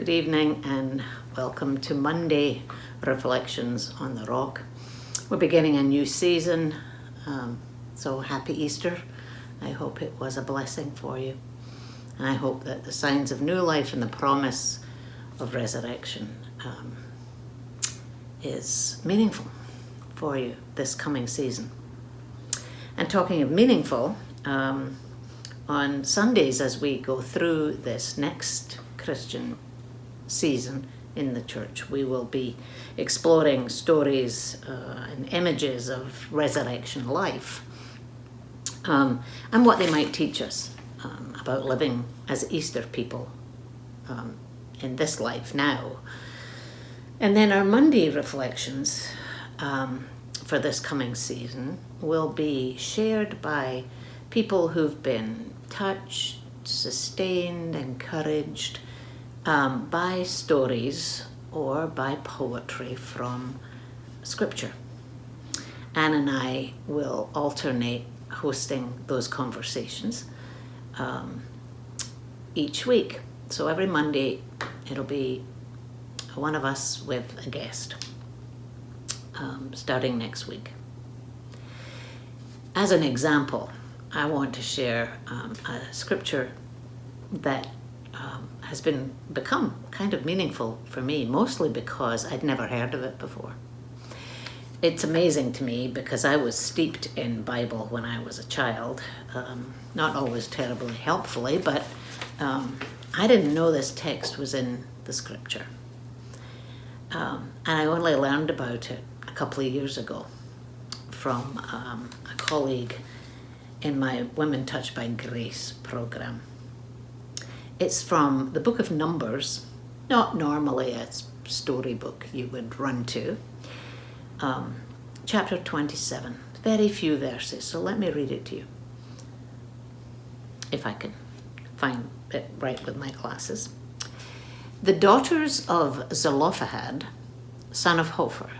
Good evening and welcome to Monday Reflections on the Rock. We're beginning a new season, so happy Easter. I hope it was a blessing for you. And I hope that the signs of new life and the promise of resurrection is meaningful for you this coming season. And talking of meaningful, on Sundays as we go through this next Christian season in the church, we will be exploring stories and images of resurrection life and what they might teach us about living as Easter people in this life now. And then our Monday reflections for this coming season will be shared by people who've been touched, sustained, encouraged by stories or by poetry from Scripture. Anne and I will alternate hosting those conversations each week. So every Monday it'll be one of us with a guest, starting next week. As an example, I want to share a scripture that has become kind of meaningful for me, mostly because I'd never heard of it before. It's amazing to me because I was steeped in Bible when I was a child, not always terribly helpfully, but I didn't know this text was in the scripture. And I only learned about it a couple of years ago from a colleague in my Women Touched by Grace program. It's from the book of Numbers, not normally a storybook you would run to, chapter 27, very few verses, so let me read it to you, if I can find it right with my glasses. The daughters of Zelophehad, son of Hopher,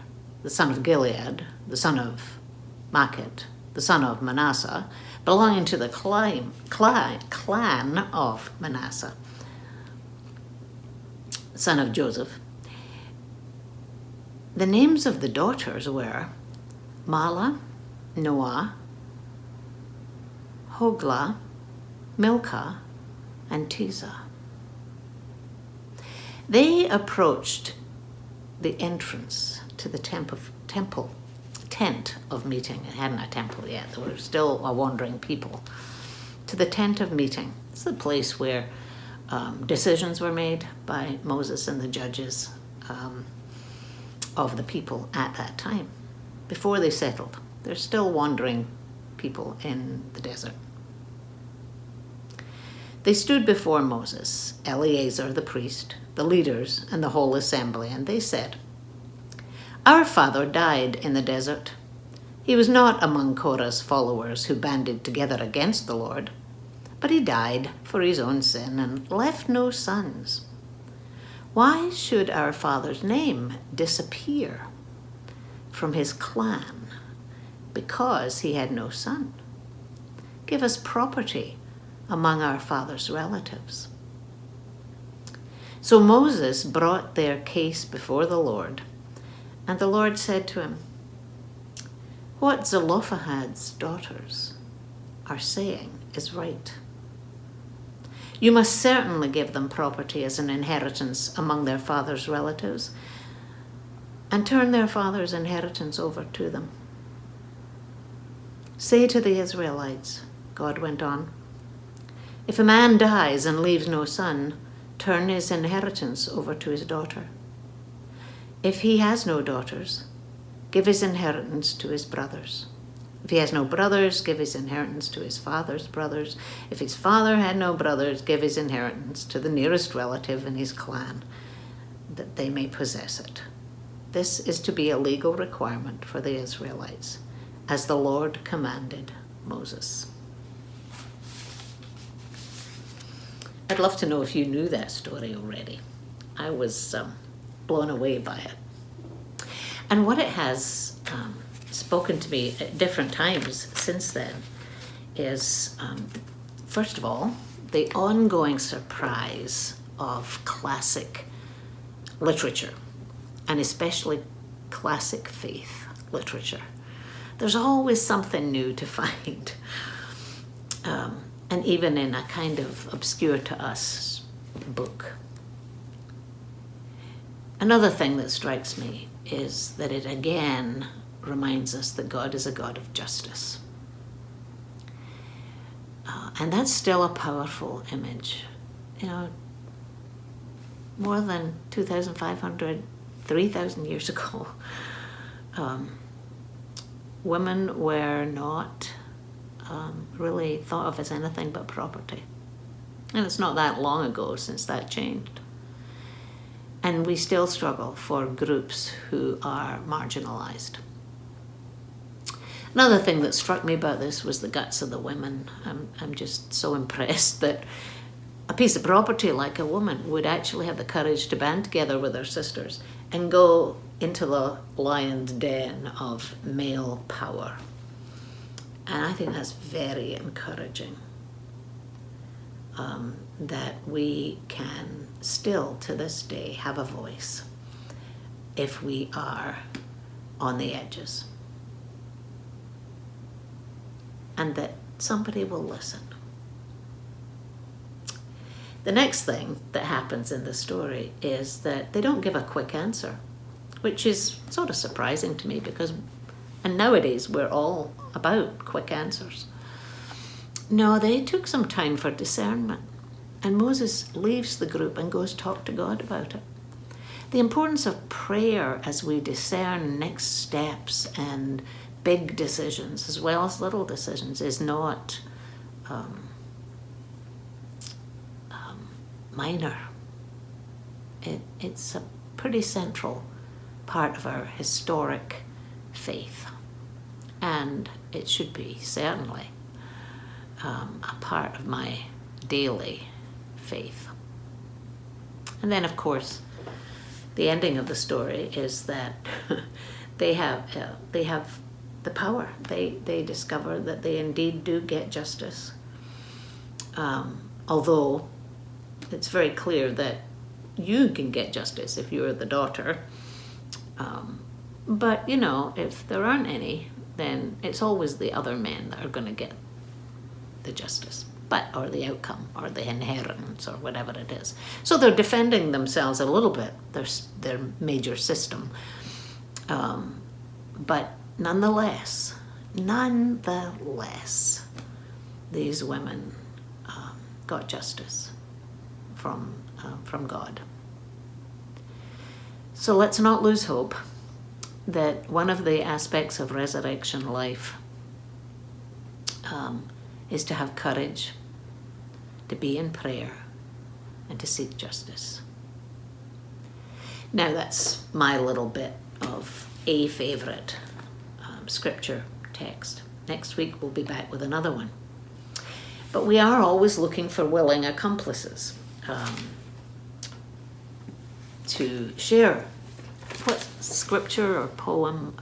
the son of Gilead, the son of Machir, the son of Manasseh, belonging to the clan of Manasseh, son of Joseph. The names of the daughters were Mahlah, Noah, Hoglah, Milcah, and Tirzah. They approached the entrance to the tent of meeting. It hadn't a temple yet. There were still a wandering people. To the tent of meeting. It's the place where decisions were made by Moses and the judges of the people at that time, before they settled. They're still wandering people in the desert. They stood before Moses, Eleazar the priest, the leaders, and the whole assembly, and they said, "Our father died in the desert. He was not among Korah's followers who banded together against the Lord, but he died for his own sin and left no sons. Why should our father's name disappear from his clan because he had no son? Give us property among our father's relatives." So Moses brought their case before the Lord, and the Lord said to him, "What Zelophehad's daughters are saying is right. You must certainly give them property as an inheritance among their father's relatives, and turn their father's inheritance over to them. Say to the Israelites," God went on, "if a man dies and leaves no son, turn his inheritance over to his daughter. If he has no daughters, give his inheritance to his brothers. If he has no brothers, give his inheritance to his father's brothers. If his father had no brothers, give his inheritance to the nearest relative in his clan, that they may possess it. This is to be a legal requirement for the Israelites, as the Lord commanded Moses." I'd love to know if you knew that story already. I was blown away by it. And what it has spoken to me at different times since then is, first of all, the ongoing surprise of classic literature, and especially classic faith literature, there's always something new to find. And even in a kind of obscure to us book. Another thing that strikes me is that it again reminds us that God is a God of justice. And that's still a powerful image. You know, more than 2,500, 3,000 years ago, women were not really thought of as anything but property. And it's not that long ago since that changed. And we still struggle for groups who are marginalized. Another thing that struck me about this was the guts of the women. I'm just so impressed that a piece of property like a woman would actually have the courage to band together with her sisters and go into the lion's den of male power. And I think that's very encouraging, that we can still, to this day, have a voice if we are on the edges. And that somebody will listen. The next thing that happens in the story is that they don't give a quick answer, which is sort of surprising to me because, and nowadays we're all about quick answers. No, they took some time for discernment, and Moses leaves the group and goes talk to God about it. The importance of prayer as we discern next steps and big decisions as well as little decisions is not minor. It's a pretty central part of our historic faith, and it should be certainly a part of my daily faith. And then, of course, the ending of the story is that they have the power. They discover that they indeed do get justice, although it's very clear that you can get justice if you're the daughter. But, you know, if there aren't any, then it's always the other men that are going to get the justice, or the outcome, or the inheritance, or whatever it is. So they're defending themselves a little bit, their major system. But nonetheless, these women got justice from God. So let's not lose hope that one of the aspects of resurrection life is to have courage, to be in prayer, and to seek justice. Now that's my little bit of a favorite scripture text. Next week we'll be back with another one. But we are always looking for willing accomplices to share what scripture or poem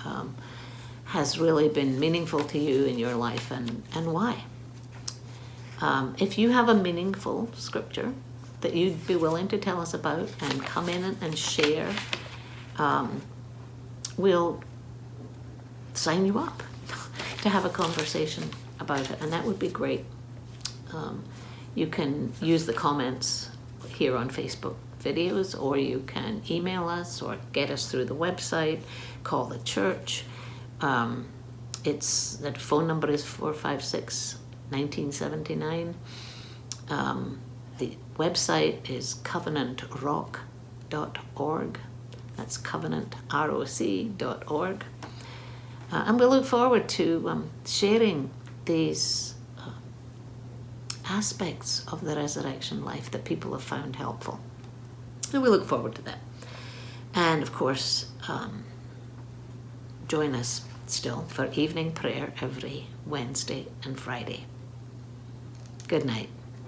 has really been meaningful to you in your life and why. If you have a meaningful scripture that you'd be willing to tell us about and come in and share, we'll sign you up to have a conversation about it, and that would be great. You can use the comments here on Facebook videos, or you can email us or get us through the website, call the church. The phone number is 456-1979. The website is covenantrock.org. That's covenantroc.org. And we look forward to sharing these aspects of the resurrection life that people have found helpful. So we look forward to that. And of course, join us still for evening prayer every Wednesday and Friday. Good night.